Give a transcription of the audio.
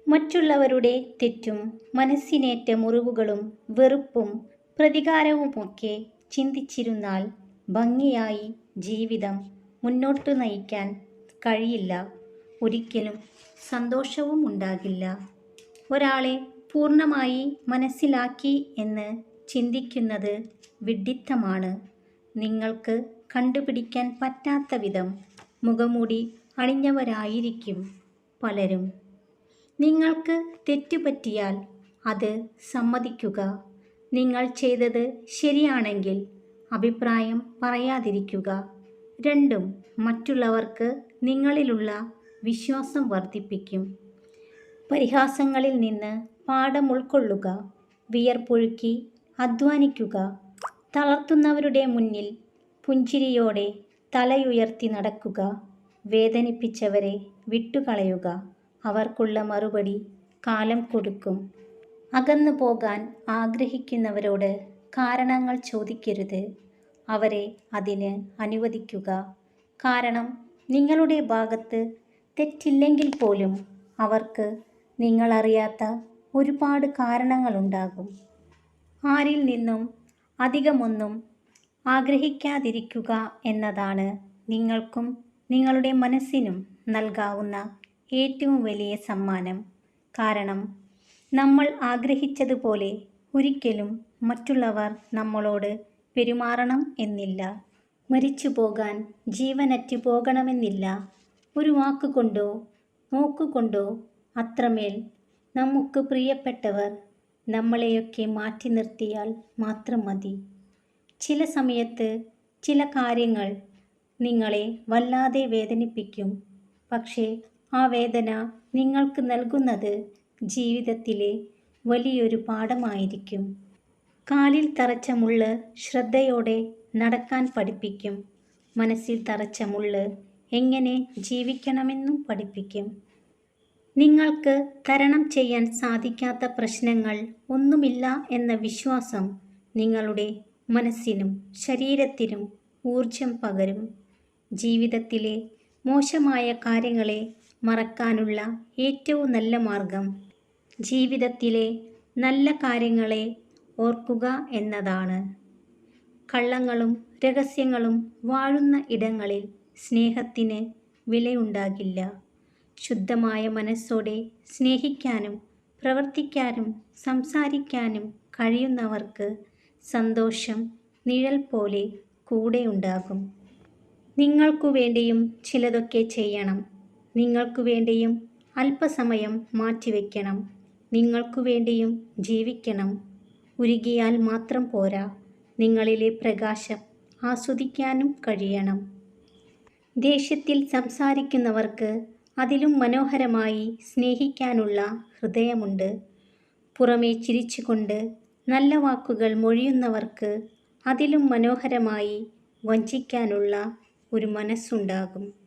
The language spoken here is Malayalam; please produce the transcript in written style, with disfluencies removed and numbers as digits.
മറ്റുള്ളവരുടെ തെറ്റും മനസ്സിനേറ്റ മുറിവുകളും വെറുപ്പും പ്രതികാരവുമൊക്കെ ചിന്തിച്ചിരുന്നാൽ ഭംഗിയായി ജീവിതം മുന്നോട്ടു നയിക്കാൻ കഴിയില്ല. ഒരിക്കലും സന്തോഷവും ഉണ്ടാകില്ല. ഒരാളെ പൂർണ്ണമായി മനസ്സിലാക്കി എന്ന് ചിന്തിക്കുന്നത് വിഡ്ഢിത്തമാണ്. നിങ്ങൾക്ക് കണ്ടുപിടിക്കാൻ പറ്റാത്ത വിധം മുഖംമൂടി അണിഞ്ഞവരായിരിക്കും പലരും. നിങ്ങൾക്ക് തെറ്റുപറ്റിയാൽ അത് സമ്മതിക്കുക. നിങ്ങൾ ചെയ്തത് ശരിയാണെങ്കിൽ അഭിപ്രായം പറയാതിരിക്കുക. രണ്ടും മറ്റുള്ളവർക്ക് നിങ്ങളിലുള്ള വിശ്വാസം വർദ്ധിപ്പിക്കും. പരിഹാസങ്ങളിൽ നിന്ന് പാഠം ഉൾക്കൊള്ളുക. വിയർപ്പൊഴുക്കി അധ്വാനിക്കുക. തളർത്തുന്നവരുടെ മുന്നിൽ പുഞ്ചിരിയോടെ തലയുയർത്തി നടക്കുക. വേദനിപ്പിച്ചവരെ വിട്ടുകളയുക. അവർക്കുള്ള മറുപടി കാലം കൊടുക്കും. അകന്നു പോകാൻ ആഗ്രഹിക്കുന്നവരോട് കാരണങ്ങൾ ചോദിക്കരുത്. അവരെ അതിന് അനുവദിക്കുക. കാരണം നിങ്ങളുടെ ഭാഗത്ത് തെറ്റില്ലെങ്കിൽ പോലും അവർക്ക് നിങ്ങളറിയാത്ത ഒരുപാട് കാരണങ്ങളുണ്ടാകും. ആരിൽ നിന്നും അധികമൊന്നും ആഗ്രഹിക്കാതിരിക്കുക എന്നതാണ് നിങ്ങൾക്കും നിങ്ങളുടെ മനസ്സിനും നൽകാവുന്ന ഏറ്റവും വലിയ സമ്മാനം. കാരണം നമ്മൾ ആഗ്രഹിച്ചതുപോലെ ഒരിക്കലും മറ്റുള്ളവർ നമ്മളോട് പെരുമാറണം എന്നില്ല. മരിച്ചു പോകാൻ ജീവനറ്റ് പോകണമെന്നില്ല. ഒരു വാക്കുകൊണ്ടോ നോക്കുകൊണ്ടോ അത്രമേൽ നമുക്ക് പ്രിയപ്പെട്ടവർ നമ്മളെയൊക്കെ മാറ്റി നിർത്തിയാൽ മാത്രം മതി. ചില സമയത്ത് ചില കാര്യങ്ങൾ നിങ്ങളെ വല്ലാതെ വേദനിപ്പിക്കും. പക്ഷേ ആ വേദന നിങ്ങൾക്ക് നൽകുന്നത് ജീവിതത്തിലെ വലിയൊരു പാഠമായിരിക്കും. കാലിൽ തറച്ച മുള്ള് ശ്രദ്ധയോടെ നടക്കാൻ പഠിപ്പിക്കും. മനസ്സിൽ തറച്ച മുള്ള് എങ്ങനെ ജീവിക്കണമെന്നും പഠിപ്പിക്കും. നിങ്ങൾക്ക് തരണം ചെയ്യാൻ സാധിക്കാത്ത പ്രശ്നങ്ങൾ ഒന്നുമില്ല എന്ന വിശ്വാസം നിങ്ങളുടെ മനസ്സിനും ശരീരത്തിനും ഊർജം പകരും. ജീവിതത്തിലെ മോശമായ കാര്യങ്ങളെ മറക്കാനുള്ള ഏറ്റവും നല്ല മാർഗം ജീവിതത്തിലെ നല്ല കാര്യങ്ങളെ ഓർക്കുക എന്നതാണ്. കള്ളങ്ങളും രഹസ്യങ്ങളും വാഴുന്ന ഇടങ്ങളിൽ സ്നേഹത്തിന് വിലയുണ്ടാകില്ല. ശുദ്ധമായ മനസ്സോടെ സ്നേഹിക്കാനും പ്രവർത്തിക്കാനും സംസാരിക്കാനും കഴിയുന്നവർക്ക് സന്തോഷം നിഴൽ പോലെ കൂടെയുണ്ടാകും. നിങ്ങൾക്കു വേണ്ടിയും ചിലതൊക്കെ ചെയ്യണം. നിങ്ങൾക്കു വേണ്ടിയും അല്പസമയം മാറ്റിവെക്കണം. നിങ്ങൾക്കു വേണ്ടിയും ജീവിക്കണം. ഉരുകിയാൽ മാത്രം പോരാ, നിങ്ങളിലെ പ്രകാശം ആസ്വദിക്കാനും കഴിയണം. ദേഷ്യത്തിൽ സംസാരിക്കുന്നവർക്ക് അതിലും മനോഹരമായി സ്നേഹിക്കാനുള്ള ഹൃദയമുണ്ട്. പുറമേ ചിരിച്ചുകൊണ്ട് നല്ല വാക്കുകൾ മൊഴിയുന്നവർക്ക് അതിലും മനോഹരമായി വഞ്ചിക്കാനുള്ള ഒരു മനസ്സുണ്ടാകും.